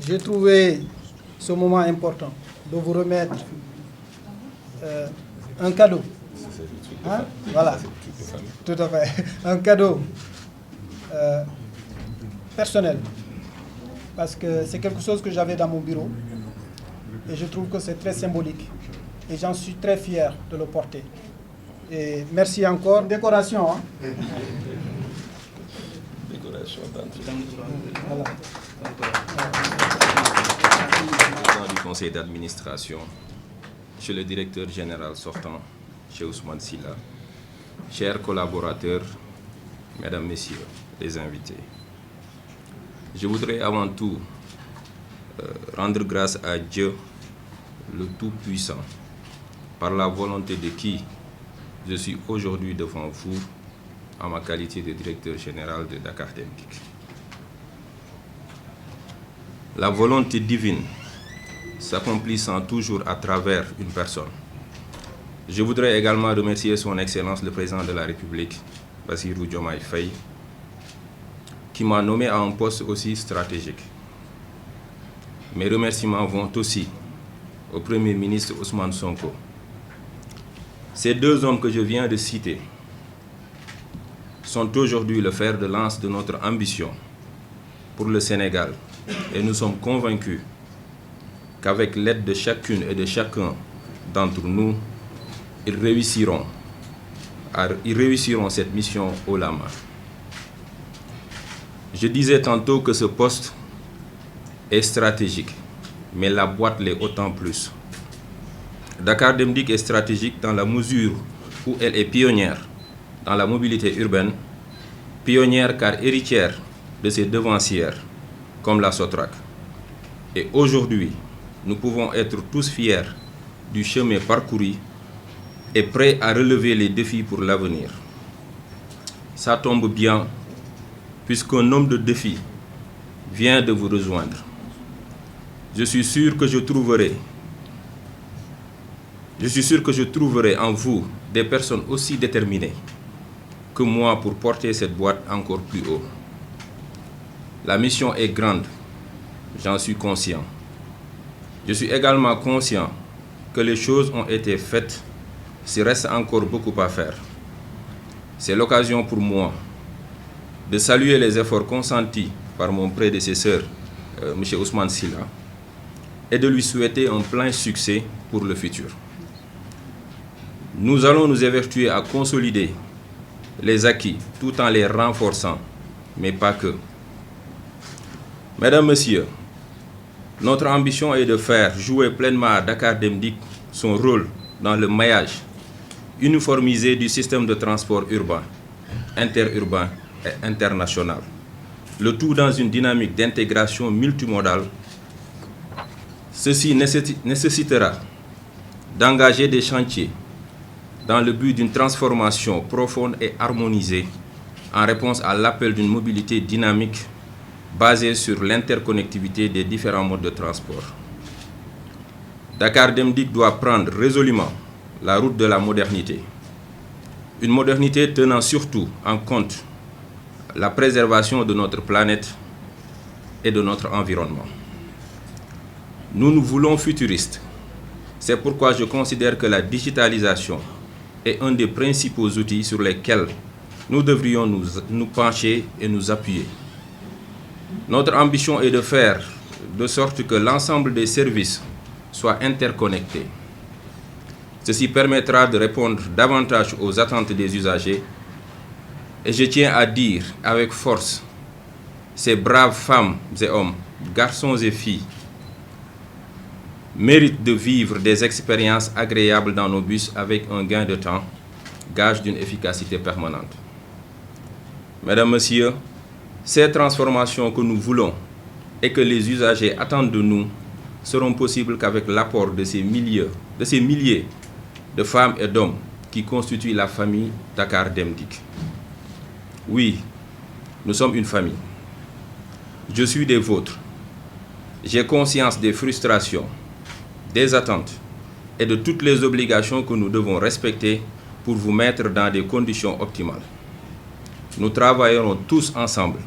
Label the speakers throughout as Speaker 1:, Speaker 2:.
Speaker 1: j'ai trouvé ce moment important de vous remettre un cadeau. Hein? Voilà, tout à fait. Un cadeau personnel. Parce que c'est quelque chose que j'avais dans mon bureau. Et je trouve que c'est très symbolique. Et j'en suis très fier de le porter. Et merci encore. Décoration, hein?
Speaker 2: Décoration d'entrée.
Speaker 1: Voilà.
Speaker 2: Président du conseil d'administration, chez le directeur général sortant, chez Ousmane Sylla, chers collaborateurs, mesdames, messieurs, les invités. Je voudrais avant tout rendre grâce à Dieu, le Tout-Puissant, par la volonté de qui je suis aujourd'hui devant vous en ma qualité de directeur général de Dakar Dem Dikk. La volonté divine s'accomplissant toujours à travers une personne. Je voudrais également remercier son Excellence le Président de la République, Bassirou Diomaye Faye, qui m'a nommé à un poste aussi stratégique. Mes remerciements vont aussi au Premier ministre Ousmane Sonko. Ces deux hommes que je viens de citer sont aujourd'hui le fer de lance de notre ambition pour le Sénégal. Et nous sommes convaincus qu'avec l'aide de chacune et de chacun d'entre nous, ils réussiront cette mission haut la main. Je disais tantôt que ce poste est stratégique, mais la boîte l'est autant plus. Dakar Dem Dikk est stratégique dans la mesure où elle est pionnière dans la mobilité urbaine, pionnière car héritière de ses devancières, comme la Sotrac. Et aujourd'hui, nous pouvons être tous fiers du chemin parcouru et prêts à relever les défis pour l'avenir. Ça tombe bien, puisqu'un homme de défi vient de vous rejoindre. Je suis sûr que je trouverai en vous des personnes aussi déterminées que moi pour porter cette boîte encore plus haut. La mission est grande, j'en suis conscient. Je suis également conscient que les choses ont été faites, s'il reste encore beaucoup à faire. C'est l'occasion pour moi de saluer les efforts consentis par mon prédécesseur, M. Ousmane Sylla, et de lui souhaiter un plein succès pour le futur. Nous allons nous évertuer à consolider les acquis tout en les renforçant, mais pas que. Mesdames, Messieurs, notre ambition est de faire jouer pleinement à Dakar Dem Dikk son rôle dans le maillage uniformisé du système de transport urbain, interurbain et international. Le tout dans une dynamique d'intégration multimodale. Ceci nécessitera d'engager des chantiers dans le but d'une transformation profonde et harmonisée en réponse à l'appel d'une mobilité dynamique basée sur l'interconnectivité des différents modes de transport. Dakar Dem Dikk doit prendre résolument la route de la modernité. Une modernité tenant surtout en compte la préservation de notre planète et de notre environnement. Nous nous voulons futuristes. C'est pourquoi je considère que la digitalisation est un des principaux outils sur lesquels nous devrions nous pencher et nous appuyer. Notre ambition est de faire de sorte que l'ensemble des services soient interconnectés. Ceci permettra de répondre davantage aux attentes des usagers. Et je tiens à dire avec force, ces braves femmes et hommes, garçons et filles, méritent de vivre des expériences agréables dans nos bus avec un gain de temps, gage d'une efficacité permanente. Mesdames, Messieurs, ces transformations que nous voulons et que les usagers attendent de nous seront possibles qu'avec l'apport de ces milliers de femmes et d'hommes qui constituent la famille Dakar Dem Dikk. Oui, nous sommes une famille. Je suis des vôtres. J'ai conscience des frustrations, des attentes et de toutes les obligations que nous devons respecter pour vous mettre dans des conditions optimales. Nous travaillerons tous ensemble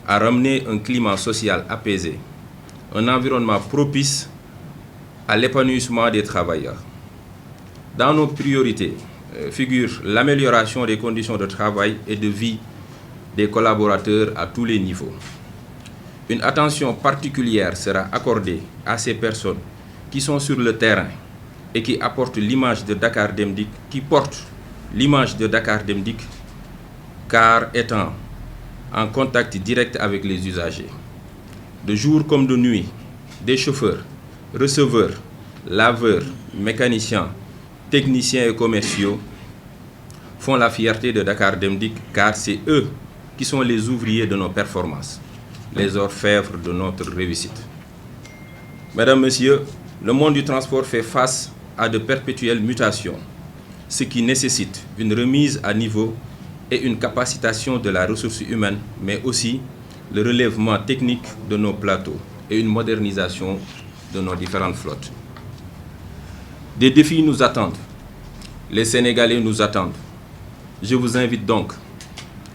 Speaker 2: à ramener un climat social apaisé, un environnement propice à l'épanouissement des travailleurs. Dans nos priorités figure l'amélioration des conditions de travail et de vie des collaborateurs à tous les niveaux. Une attention particulière sera accordée à ces personnes qui sont sur le terrain et qui apportent l'image de Dakar Dem Dikk, qui portent l'image de Dakar Dem Dikk, car étant en contact direct avec les usagers. De jour comme de nuit, des chauffeurs, receveurs, laveurs, mécaniciens, techniciens et commerciaux font la fierté de Dakar Dem Dikk, car c'est eux qui sont les ouvriers de nos performances, les orfèvres de notre réussite. Mesdames, Messieurs, le monde du transport fait face à de perpétuelles mutations, ce qui nécessite une remise à niveau et une capacitation de la ressource humaine, mais aussi le relèvement technique de nos plateaux et une modernisation de nos différentes flottes. Des défis nous attendent. Les Sénégalais nous attendent. Je vous invite donc,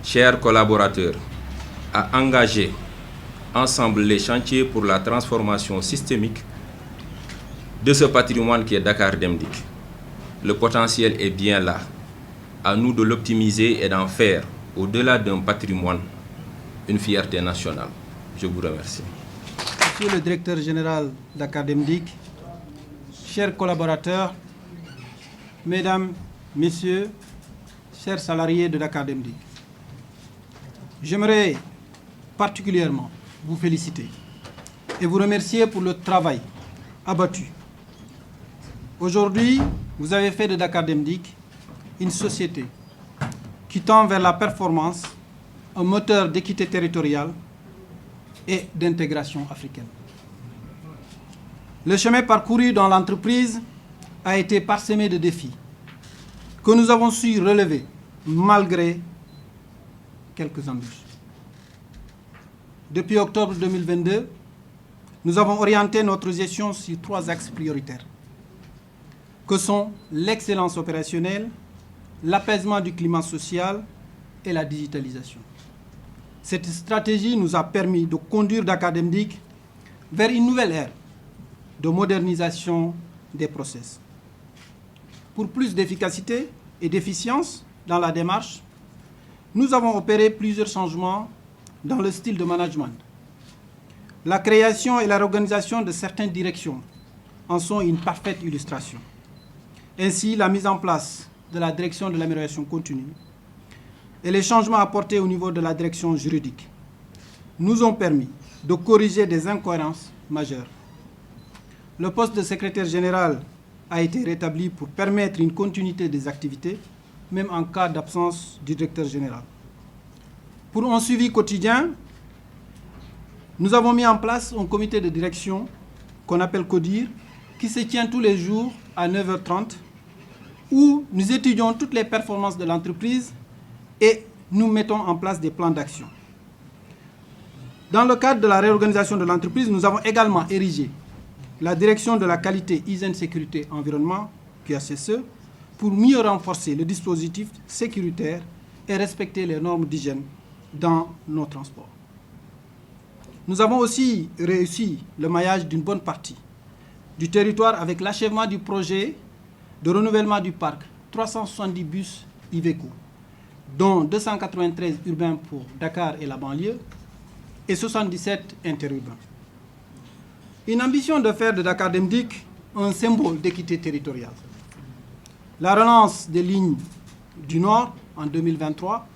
Speaker 2: chers collaborateurs, à engager ensemble les chantiers pour la transformation systémique de ce patrimoine qui est Dakar Dem Dikk. Le potentiel est bien là. À nous de l'optimiser et d'en faire, au-delà d'un patrimoine, une fierté nationale. Je vous remercie.
Speaker 1: Monsieur le directeur général Dakar Dem Dikk, chers collaborateurs, mesdames, messieurs, chers salariés de Dakar Dem Dikk, j'aimerais particulièrement vous féliciter et vous remercier pour le travail abattu. Aujourd'hui, vous avez fait de Dakar Dem Dikk une société qui tend vers la performance, un moteur d'équité territoriale et d'intégration africaine. Le chemin parcouru dans l'entreprise a été parsemé de défis que nous avons su relever malgré quelques embûches. Depuis octobre 2022, nous avons orienté notre gestion sur 3 axes prioritaires, que sont l'excellence opérationnelle, l'apaisement du climat social et la digitalisation. Cette stratégie nous a permis de conduire Dakar Dem Dikk vers une nouvelle ère de modernisation des process. Pour plus d'efficacité et d'efficience dans la démarche, nous avons opéré plusieurs changements dans le style de management. La création et la réorganisation de certaines directions en sont une parfaite illustration. Ainsi, la mise en place de la direction de l'amélioration continue et les changements apportés au niveau de la direction juridique nous ont permis de corriger des incohérences majeures. Le poste de secrétaire général a été rétabli pour permettre une continuité des activités, même en cas d'absence du directeur général. Pour un suivi quotidien, nous avons mis en place un comité de direction qu'on appelle CODIR, qui se tient tous les jours à 9h30, où nous étudions toutes les performances de l'entreprise et nous mettons en place des plans d'action. Dans le cadre de la réorganisation de l'entreprise, nous avons également érigé la direction de la qualité, hygiène, sécurité, environnement, QHSE, pour mieux renforcer le dispositif sécuritaire et respecter les normes d'hygiène dans nos transports. Nous avons aussi réussi le maillage d'une bonne partie du territoire avec l'achèvement du projet de renouvellement du parc, 370 bus Iveco, dont 293 urbains pour Dakar et la banlieue et 77 interurbains. Une ambition de faire de Dakar Dem Dikk un symbole d'équité territoriale. La relance des lignes du Nord en 2023,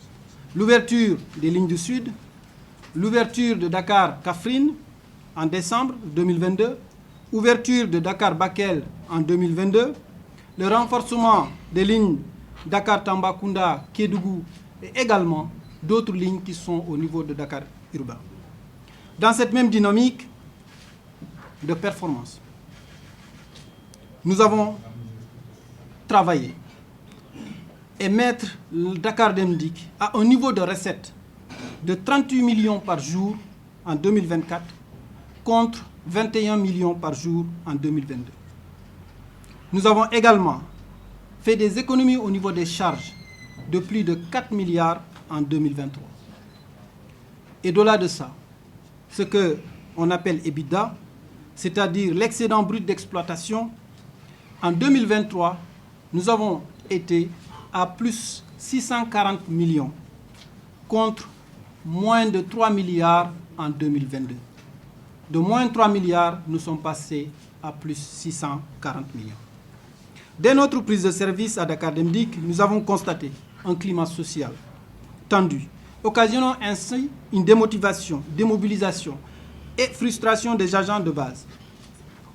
Speaker 1: l'ouverture des lignes du Sud, l'ouverture de Dakar-Kaffrine en décembre 2022, ouverture de Dakar-Bakel en 2022, le renforcement des lignes Dakar-Tambacounda, Kédougou et également d'autres lignes qui sont au niveau de Dakar urbain. Dans cette même dynamique de performance, nous avons travaillé et mettre le Dakar Dem Dikk à un niveau de recette de 38 millions par jour en 2024 contre 21 millions par jour en 2022. Nous avons également fait des économies au niveau des charges de plus de 4 milliards en 2023. Et au-delà de ça, ce qu'on appelle EBITDA, c'est-à-dire l'excédent brut d'exploitation, en 2023, nous avons été à plus 640 millions contre moins de 3 milliards en 2022. De moins de 3 milliards, nous sommes passés à plus 640 millions. Dès notre prise de service à Dakar Dem Dikk, nous avons constaté un climat social tendu, occasionnant ainsi une démotivation, démobilisation et frustration des agents de base.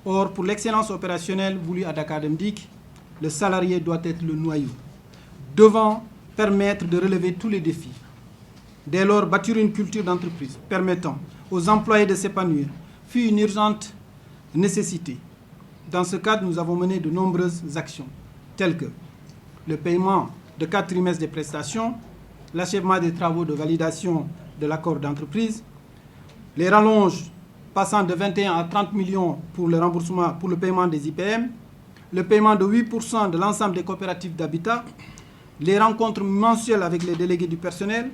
Speaker 1: Or, pour l'excellence opérationnelle voulue à Dakar Dem Dikk, le salarié doit être le noyau, devant permettre de relever tous les défis. Dès lors, bâtir une culture d'entreprise permettant aux employés de s'épanouir fut une urgente nécessité. Dans ce cadre, nous avons mené de nombreuses actions, telles que le paiement de 4 trimestres des prestations, l'achèvement des travaux de validation de l'accord d'entreprise, les rallonges passant de 21 à 30 millions pour le remboursement, pour le paiement des IPM, le paiement de 8% de l'ensemble des coopératives d'habitat, les rencontres mensuelles avec les délégués du personnel,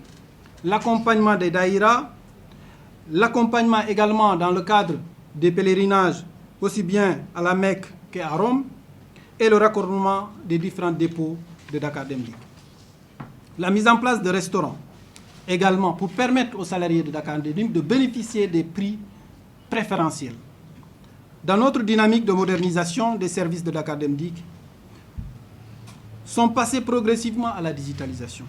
Speaker 1: l'accompagnement des daïras, l'accompagnement également dans le cadre des pèlerinages, aussi bien à la Mecque qu'à Rome, et le raccordement des différents dépôts de Dakar Dem Dikk. La mise en place de restaurants, également pour permettre aux salariés de Dakar Dem Dikk de bénéficier des prix préférentiels. Dans notre dynamique de modernisation des services de Dakar Dem Dikk, sont passés progressivement à la digitalisation.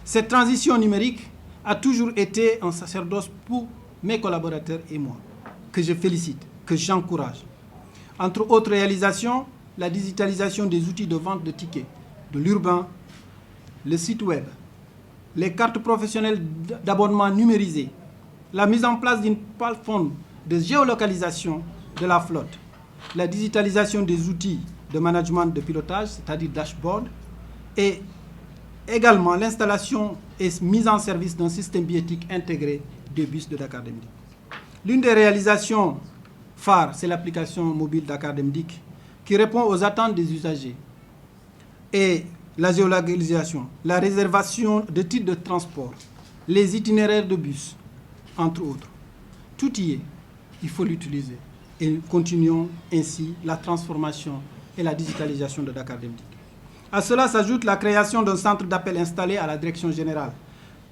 Speaker 1: Cette transition numérique a toujours été un sacerdoce pour mes collaborateurs et moi, que je félicite, que j'encourage. Entre autres réalisations, la digitalisation des outils de vente de tickets, de l'urbain, le site web, les cartes professionnelles d'abonnement numérisées, la mise en place d'une plateforme de géolocalisation de la flotte, la digitalisation des outils de management de pilotage, c'est-à-dire dashboard, et également l'installation et mise en service d'un système bioéthique intégré des bus de Dakar Dem Dikk. L'une des réalisations phares, c'est l'application mobile Dakar Dem Dikk, qui répond aux attentes des usagers. Et la géolocalisation, la réservation de titres de transport, les itinéraires de bus, entre autres. Tout y est, il faut l'utiliser. Et continuons ainsi la transformation et la digitalisation de Dakar Dem Dikk. À cela s'ajoute la création d'un centre d'appel installé à la direction générale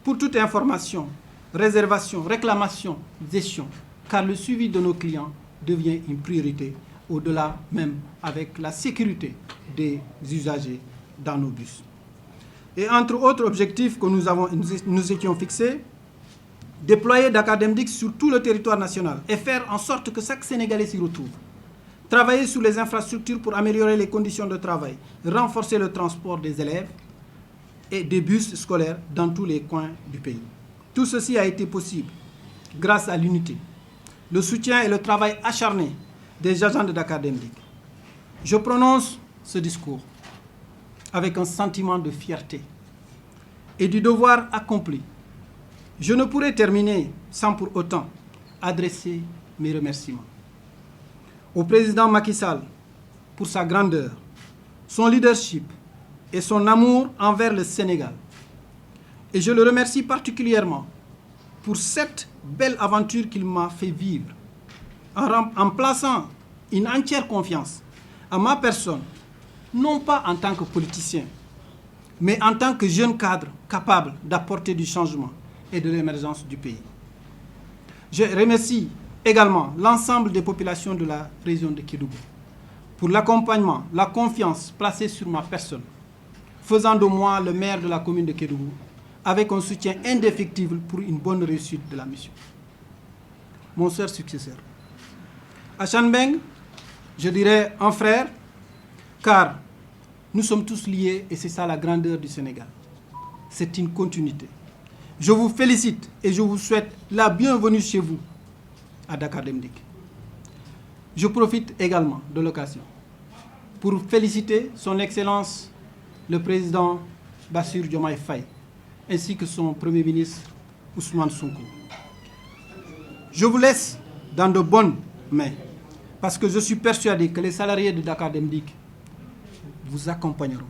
Speaker 1: pour toute information, réservation, réclamation, gestion, car le suivi de nos clients devient une priorité, au-delà même avec la sécurité des usagers dans nos bus. Et entre autres objectifs que nous étions fixés, déployer Dakar Dem Dikk sur tout le territoire national et faire en sorte que chaque Sénégalais s'y retrouve. Travailler sur les infrastructures pour améliorer les conditions de travail, renforcer le transport des élèves et des bus scolaires dans tous les coins du pays. Tout ceci a été possible grâce à l'unité, le soutien et le travail acharné des agents de Dakar Dem Dikk. Je prononce ce discours avec un sentiment de fierté et du devoir accompli. Je ne pourrais terminer sans pour autant adresser mes remerciements au président Macky Sall pour sa grandeur, son leadership et son amour envers le Sénégal. Et je le remercie particulièrement pour cette belle aventure qu'il m'a fait vivre, en plaçant une entière confiance à ma personne, non pas en tant que politicien, mais en tant que jeune cadre capable d'apporter du changement et de l'émergence du pays. Je remercie également l'ensemble des populations de la région de Kédougou pour l'accompagnement, la confiance placée sur ma personne, faisant de moi le maire de la commune de Kédougou, avec un soutien indéfectible pour une bonne réussite de la mission. Mon cher successeur, Assane Mbeng, je dirais un frère, car nous sommes tous liés et c'est ça la grandeur du Sénégal. C'est une continuité. Je vous félicite et je vous souhaite la bienvenue chez vous à Dakar Dem Dikk. Je profite également de l'occasion pour féliciter son Excellence le président Bassirou Diomaye Faye ainsi que son Premier ministre Ousmane Sonko. Je vous laisse dans de bonnes mains parce que je suis persuadé que les salariés de Dakar Dem Dikk vous accompagneront.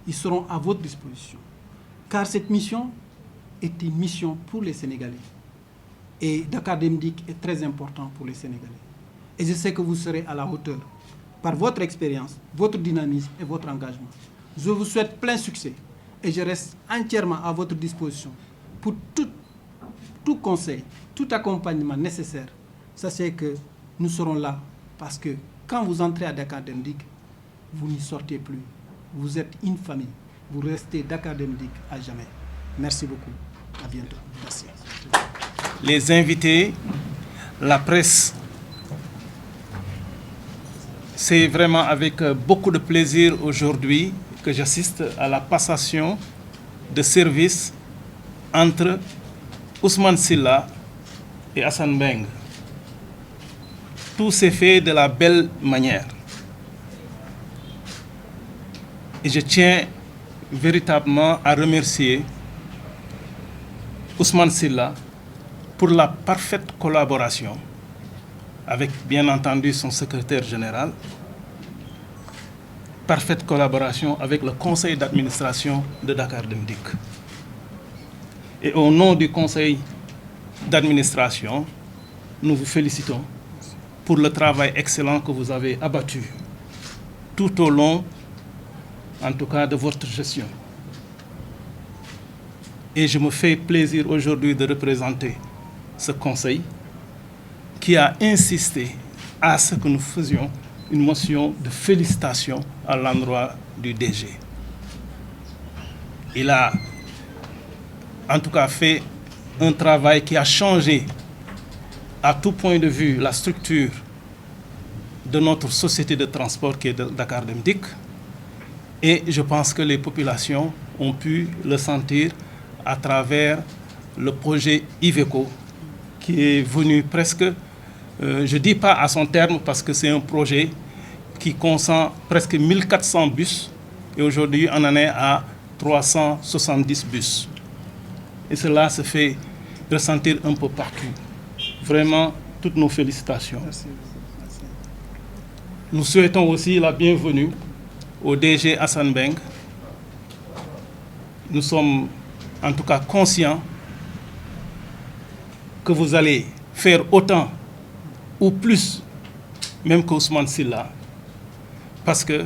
Speaker 1: Ils seront à votre disposition car cette mission est une mission pour les Sénégalais. Et Dakar Dem Dikk est très important pour les Sénégalais. Et je sais que vous serez à la hauteur par votre expérience, votre dynamisme et votre engagement. Je vous souhaite plein succès et je reste entièrement à votre disposition pour tout conseil, tout accompagnement nécessaire. Sachez que nous serons là parce que quand vous entrez à Dakar Dem Dikk, vous n'y sortez plus. Vous êtes une famille. Vous restez Dakar Dem Dikk à jamais. Merci beaucoup. À bientôt. Merci.
Speaker 3: Les invités, la presse, c'est vraiment avec beaucoup de plaisir aujourd'hui que j'assiste à la passation de service entre Ousmane Sylla et Assane Mbeng. Tout s'est fait de la belle manière. Et je tiens véritablement à remercier Ousmane Sylla pour la parfaite collaboration avec, bien entendu, son secrétaire général, parfaite collaboration avec le conseil d'administration de Dakar Dem Dikk. Et au nom du conseil d'administration, nous vous félicitons pour le travail excellent que vous avez abattu tout au long, en tout cas, de votre gestion. Et je me fais plaisir aujourd'hui de représenter ce conseil qui a insisté à ce que nous faisions une motion de félicitations à l'endroit du DG. Il a en tout cas fait un travail qui a changé à tout point de vue la structure de notre société de transport qui est Dakar Dem Dikk. Et je pense que les populations ont pu le sentir à travers le projet Iveco qui est venu presque, je ne dis pas à son terme parce que c'est un projet qui consent presque 1400 bus et aujourd'hui on en est à 370 bus. Et cela se fait ressentir un peu partout. Vraiment, toutes nos félicitations.
Speaker 1: Merci. Merci.
Speaker 3: Nous souhaitons aussi la bienvenue au DG Assane Mbeng. Nous sommes en tout cas conscients que vous allez faire autant ou plus, même qu'Ousmane Sylla, parce que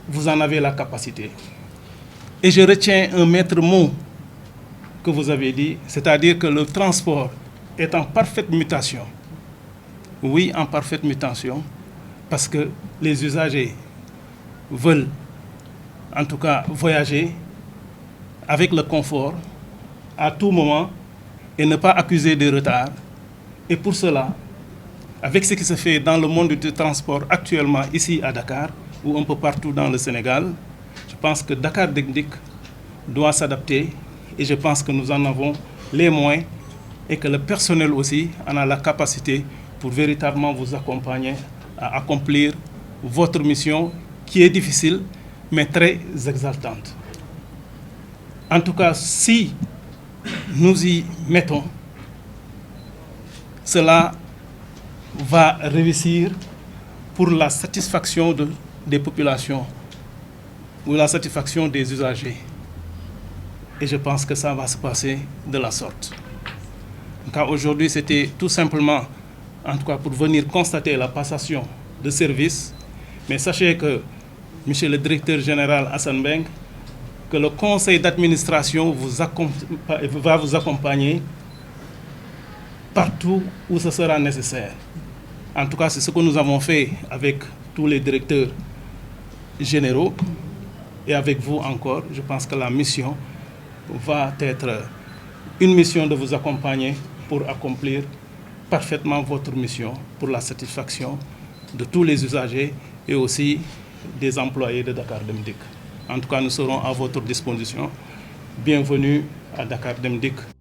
Speaker 3: vous en avez la capacité. Et je retiens un maître mot que vous avez dit, c'est-à-dire que le transport est en parfaite mutation. Oui, en parfaite mutation, parce que les usagers veulent, en tout cas, voyager avec le confort, à tout moment, et ne pas accuser de retard. Et pour cela, avec ce qui se fait dans le monde du transport actuellement ici à Dakar, ou un peu partout dans le Sénégal, je pense que Dakar Dem Dikk doit s'adapter et je pense que nous en avons les moyens et que le personnel aussi en a la capacité pour véritablement vous accompagner à accomplir votre mission qui est difficile mais très exaltante. En tout cas, si nous y mettons, cela va réussir pour la satisfaction des populations ou la satisfaction des usagers. Et je pense que ça va se passer de la sorte. Car aujourd'hui, c'était tout simplement, en tout cas pour venir constater la passation de service. Mais sachez que, monsieur le directeur général Assane Mbeng, que le conseil d'administration va vous accompagner partout où ce sera nécessaire. En tout cas, c'est ce que nous avons fait avec tous les directeurs généraux et avec vous encore. Je pense que la mission va être une mission de vous accompagner pour accomplir parfaitement votre mission pour la satisfaction de tous les usagers et aussi des employés de Dakar Dem Dikk. En tout cas, nous serons à votre disposition. Bienvenue à Dakar Dem Dikk.